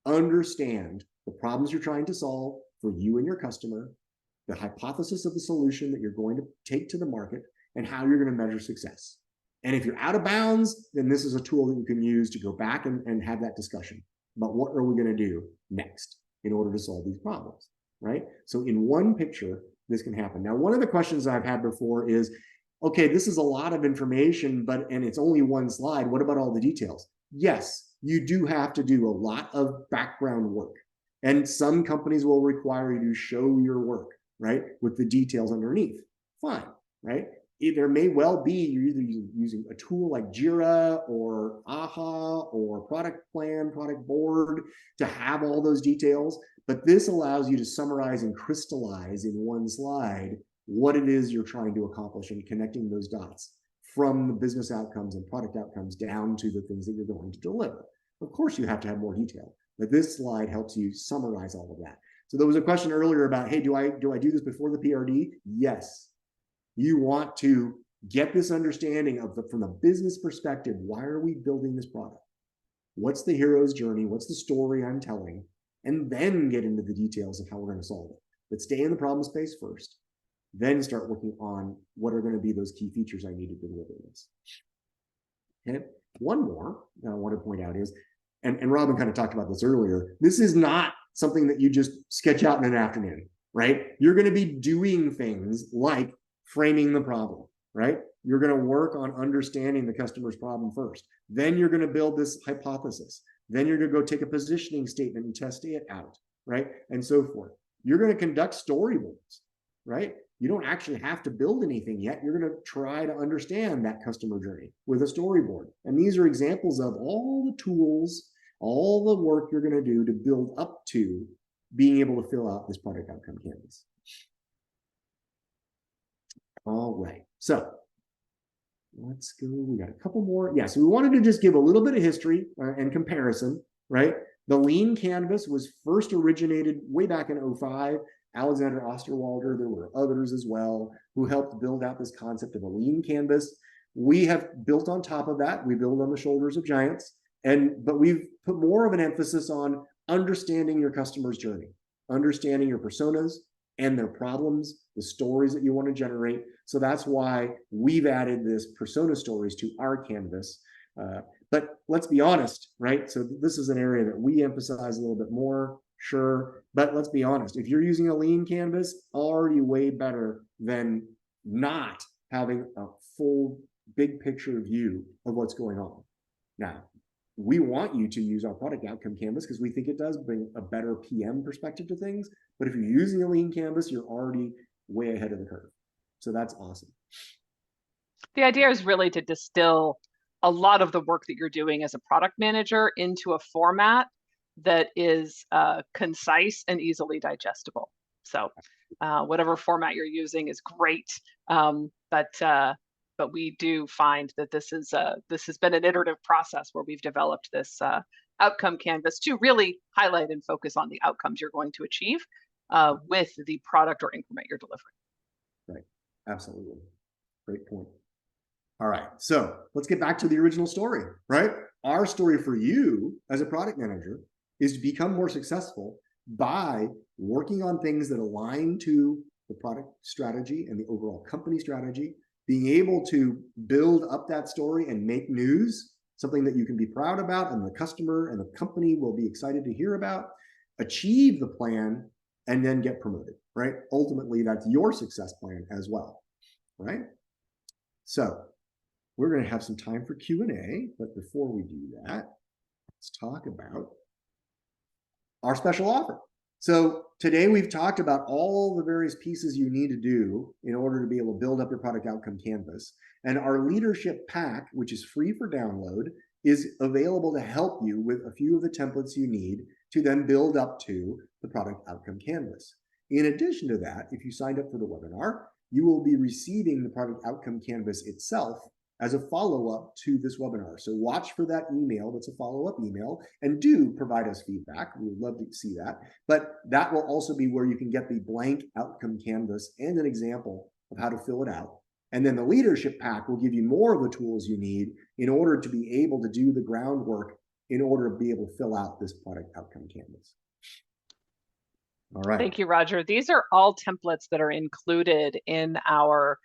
understand the problems you're trying to solve for you and your customer, the hypothesis of the solution that you're going to take to the market, and how you're going to measure success. And if you're out of bounds, then this is a tool that you can use to go back and have that discussion about what are we going to do next in order to solve these problems, right? So in one picture, this can happen. Now, one of the questions I've had before is, okay, this is a lot of information, and it's only one slide. What about all the details? Yes, you do have to do a lot of background work. And some companies will require you to show your work, right, with the details underneath. Fine, right? There may well be you're either using a tool like Jira or AHA or Product Plan, Product Board to have all those details. But this allows you to summarize and crystallize in one slide what it is you're trying to accomplish and connecting those dots from the business outcomes and product outcomes down to the things that you're going to deliver. Of course, you have to have more detail, but this slide helps you summarize all of that. So there was a question earlier about, hey, do I do this before the PRD? Yes. You want to get this understanding of from a business perspective. Why are we building this product? What's the hero's journey? What's the story I'm telling? And then get into the details of how we're going to solve it. But stay in the problem space first, then start working on what are going to be those key features I need to deliver this. Okay. One more that I want to point out is, and Robin kind of talked about this earlier, this is not something that you just sketch out in an afternoon, right? You're going to be doing things like framing the problem, right? You're going to work on understanding the customer's problem first. Then you're going to build this hypothesis. Then you're going to go take a positioning statement and test it out, right? And so forth. You're going to conduct storyboards, right? You don't actually have to build anything yet. You're going to try to understand that customer journey with a storyboard. And these are examples of all the tools, all the work you're going to do to build up to being able to fill out this product outcome canvas. All right, so let's go. We got a couple more. Yeah, so we wanted to just give a little bit of history and comparison, right? The lean canvas was first originated way back in 2005. Alexander Osterwalder, there were others as well who helped build out this concept of a lean canvas. We have built on top of that. We build on the shoulders of giants, but we've put more of an emphasis on understanding your customer's journey, understanding your personas and their problems, the stories that you want to generate. So that's why we've added this persona stories to our canvas. But let's be honest, right? So this is an area that we emphasize a little bit more, sure. But let's be honest, if you're using a lean canvas, already way better than not having a full big picture view of what's going on. Now, we want you to use our product outcome canvas because we think it does bring a better PM perspective to things. But if you're using a lean canvas, you're already way ahead of the curve. So that's awesome.
The idea is really to distill a lot of the work that you're doing as a product manager into a format that is concise and easily digestible. So whatever format you're using is great. But we do find that this has been an iterative process where we've developed this outcome canvas to really highlight and focus on the outcomes you're going to achieve with the product or increment you're delivering.
Right. Absolutely. Great point. All right. So let's get back to the original story, right? Our story for you as a product manager is to become more successful by working on things that align to the product strategy and the overall company strategy, being able to build up that story and make news, something that you can be proud about and the customer and the company will be excited to hear about, achieve the plan, and then get promoted, right? Ultimately, that's your success plan as well, right? So we're going to have some time for Q&A, but before we do that, let's talk about our special offer. So today we've talked about all the various pieces you need to do in order to be able to build up your product outcome canvas. And our leadership pack, which is free for download, is available to help you with a few of the templates you need to then build up to the product outcome canvas. In addition to that, if you signed up for the webinar, you will be receiving the product outcome canvas itself as a follow-up to this webinar. So watch for that email. That's a follow-up email, and do provide us feedback. We would love to see that. But that will also be where you can get the blank outcome canvas and an example of how to fill it out. And then the leadership pack will give you more of the tools you need in order to be able to do the groundwork in order to be able to fill out this product outcome canvas. All right.
Thank you, Roger. These are all templates that are included in our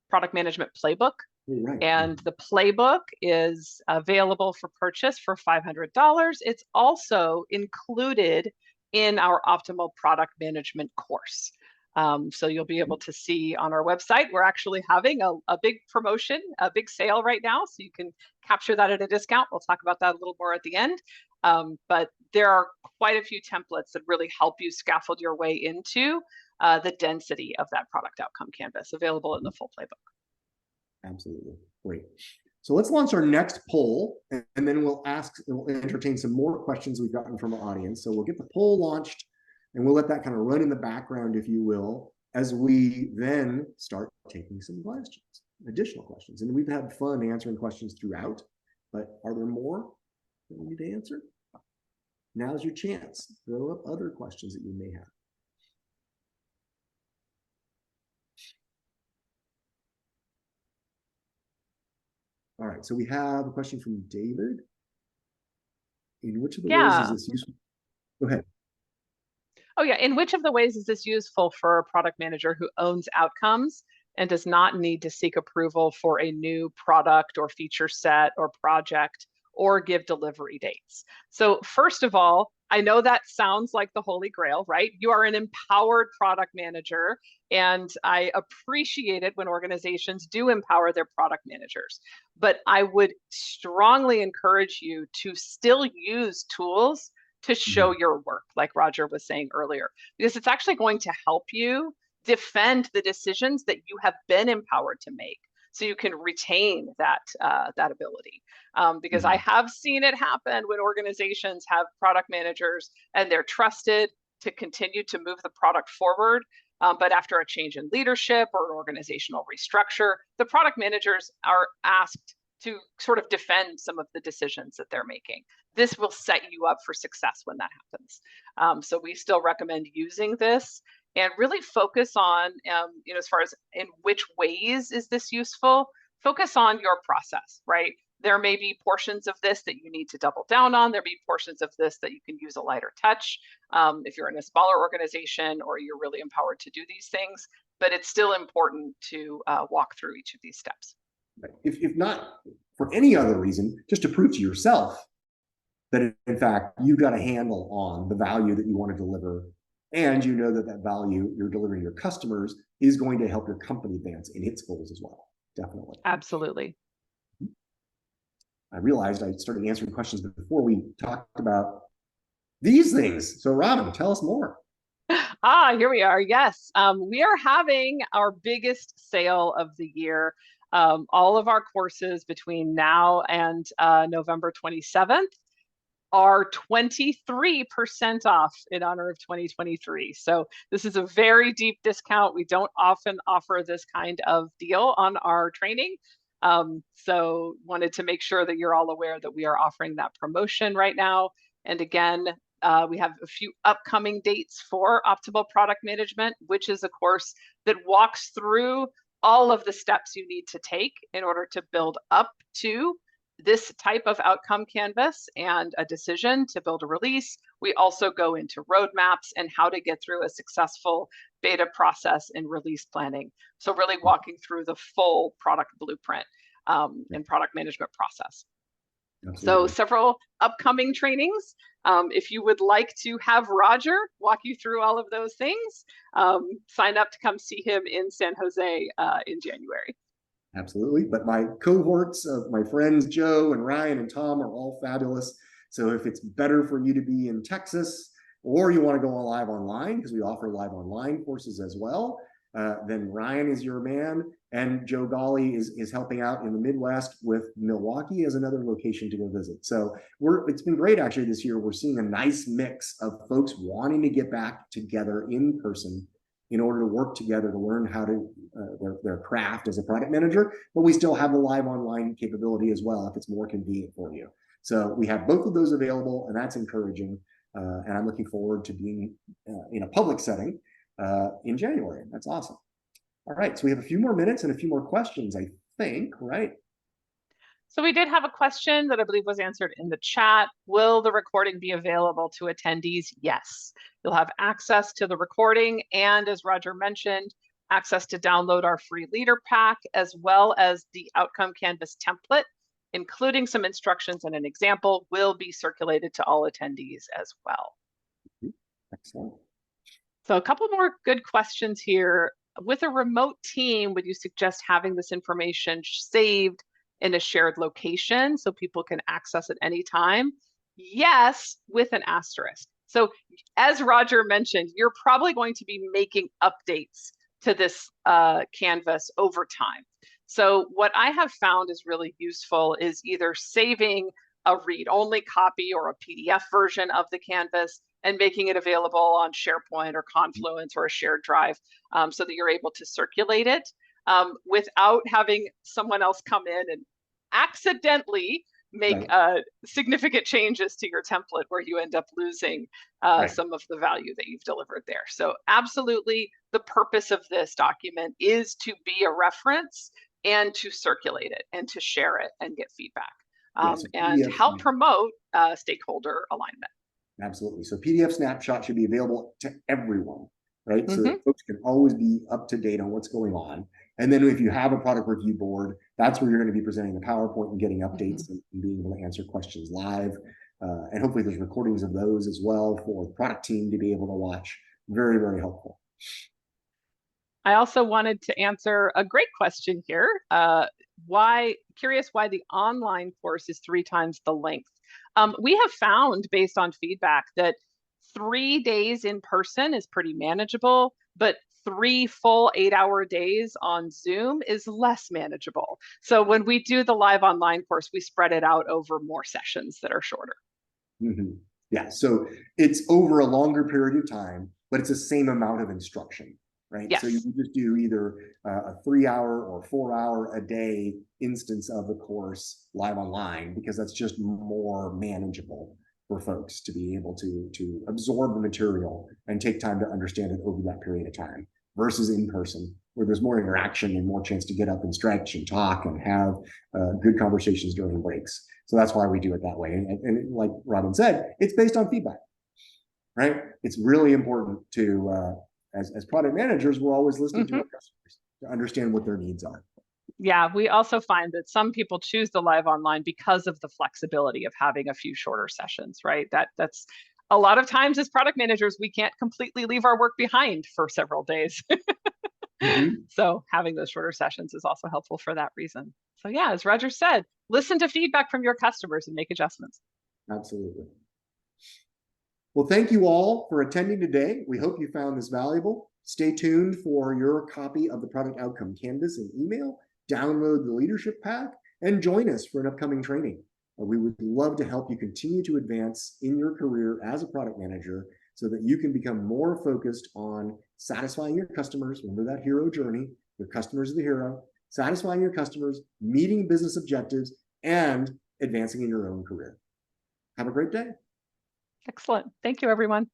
product management playbook.
Right.
And the playbook is available for purchase for $500. It's also included in our optimal product management course. So you'll be able to see on our website, we're actually having a big promotion, a big sale right now. So you can capture that at a discount. We'll talk about that a little more at the end. But there are quite a few templates that really help you scaffold your way into the density of that product outcome canvas available in the full playbook.
Absolutely. Great. So let's launch our next poll, and then we'll entertain some more questions we've gotten from our audience. So we'll get the poll launched, and we'll let that kind of run in the background, if you will, as we then start taking some questions, additional questions. And we've had fun answering questions throughout, but are there more that we need to answer? Now's your chance. Throw up other questions that you may have. All right, so we have a question from David. In which of the ways is this useful? Go ahead.
Oh yeah, in which of the ways is this useful for a product manager who owns outcomes and does not need to seek approval for a new product or feature set or project or give delivery dates? So first of all, I know that sounds like the Holy Grail, right? You are an empowered product manager, and I appreciate it when organizations do empower their product managers. But I would strongly encourage you to still use tools to show your work, like Roger was saying earlier, because it's actually going to help you defend the decisions that you have been empowered to make, so you can retain that that ability. Because I have seen it happen when organizations have product managers and they're trusted to continue to move the product forward. But after a change in leadership or an organizational restructure, the product managers are asked to sort of defend some of the decisions that they're making. This will set you up for success when that happens. So we still recommend using this and really focus on, as far as in which ways is this useful, focus on your process, right? There may be portions of this that you need to double down on. There may be portions of this that you can use a lighter touch if you're in a smaller organization or you're really empowered to do these things. But it's still important to walk through each of these steps.
If not for any other reason, just to prove to yourself that in fact you've got a handle on the value that you want to deliver, and you know that that value you're delivering to your customers is going to help your company advance in its goals as well. Definitely.
Absolutely.
I realized I started answering questions before we talked about these things. So Robin, tell us more.
Here we are. Yes, we are having our biggest sale of the year. All of our courses between now and November 27th are 23% off in honor of 2023. So this is a very deep discount. We don't often offer this kind of deal on our training. So wanted to make sure that you're all aware that we are offering that promotion right now. And again, we have a few upcoming dates for Optimal Product Management, which is a course that walks through all of the steps you need to take in order to build up to this type of outcome canvas and a decision to build a release. We also go into roadmaps and how to get through a successful beta process and release planning. So really walking through the full product blueprint and product management process. Absolutely. So several upcoming trainings. If you would like to have Roger walk you through all of those things, sign up to come see him in San Jose in January.
Absolutely. But my cohorts of my friends, Joe and Ryan and Tom, are all fabulous. So if it's better for you to be in Texas, or you want to go on live online, because we offer live online courses as well, then Ryan is your man. And Joe Golly is helping out in the Midwest with Milwaukee as another location to go visit. So it's been great actually this year. We're seeing a nice mix of folks wanting to get back together in person in order to work together to learn how to their craft as a product manager, but we still have the live online capability as well if it's more convenient for you. So we have both of those available, and that's encouraging. And I'm looking forward to being in a public setting in January. That's awesome. All right, so we have a few more minutes and a few more questions, I think, right?
So we did have a question that I believe was answered in the chat. Will the recording be available to attendees? Yes. You'll have access to the recording. And as Roger mentioned, access to download our free leader pack, as well as the outcome canvas template, including some instructions and an example, will be circulated to all attendees as well.
Excellent.
So a couple more good questions here. With a remote team, would you suggest having this information saved in a shared location so people can access it anytime? Yes, with an asterisk. So as Roger mentioned, you're probably going to be making updates to this canvas over time. So what I have found is really useful is either saving a read-only copy or a PDF version of the canvas and making it available on SharePoint or Confluence or a shared drive so that you're able to circulate it without having someone else come in and accidentally make significant changes to your template where you end up losing some of the value that you've delivered there. So absolutely, the purpose of this document is to be a reference and to circulate it and to share it and get feedback and help promote stakeholder alignment.
Absolutely. So PDF snapshot should be available to everyone, right? So that folks can always be up to date on what's going on. And then if you have a product review board, that's where you're going to be presenting the PowerPoint and getting updates and being able to answer questions live. And hopefully there's recordings of those as well for the product team to be able to watch. Very, very helpful.
I also wanted to answer a great question here. Curious why the online course is 3 times the length. We have found, based on feedback, that 3 days in person is pretty manageable, but 3 full 8-hour days on Zoom is less manageable. So when we do the live online course, we spread it out over more sessions that are shorter.
Yeah, so it's over a longer period of time, but it's the same amount of instruction, right?
Yes.
So you can just do either a 3-hour or 4-hour a day instance of the course live online, because that's just more manageable for folks to be able to absorb the material and take time to understand it over that period of time, versus in person, where there's more interaction and more chance to get up and stretch and talk and have good conversations during breaks. So that's why we do it that way. And like Robin said, it's based on feedback, right? It's really important to, as product managers, we're always listening to our customers to understand what their needs are.
Yeah, we also find that some people choose the live online because of the flexibility of having a few shorter sessions, right? That's a lot of times as product managers, we can't completely leave our work behind for several days. So having those shorter sessions is also helpful for that reason. So yeah, as Roger said, listen to feedback from your customers and make adjustments.
Absolutely. Well, thank you all for attending today. We hope you found this valuable. Stay tuned for your copy of the product outcome canvas and email. Download the leadership pack and join us for an upcoming training. We would love to help you continue to advance in your career as a product manager so that you can become more focused on satisfying your customers. Remember that hero journey. Your customers are the hero. Satisfying your customers, meeting business objectives, and advancing in your own career. Have a great day.
Excellent. Thank you, everyone.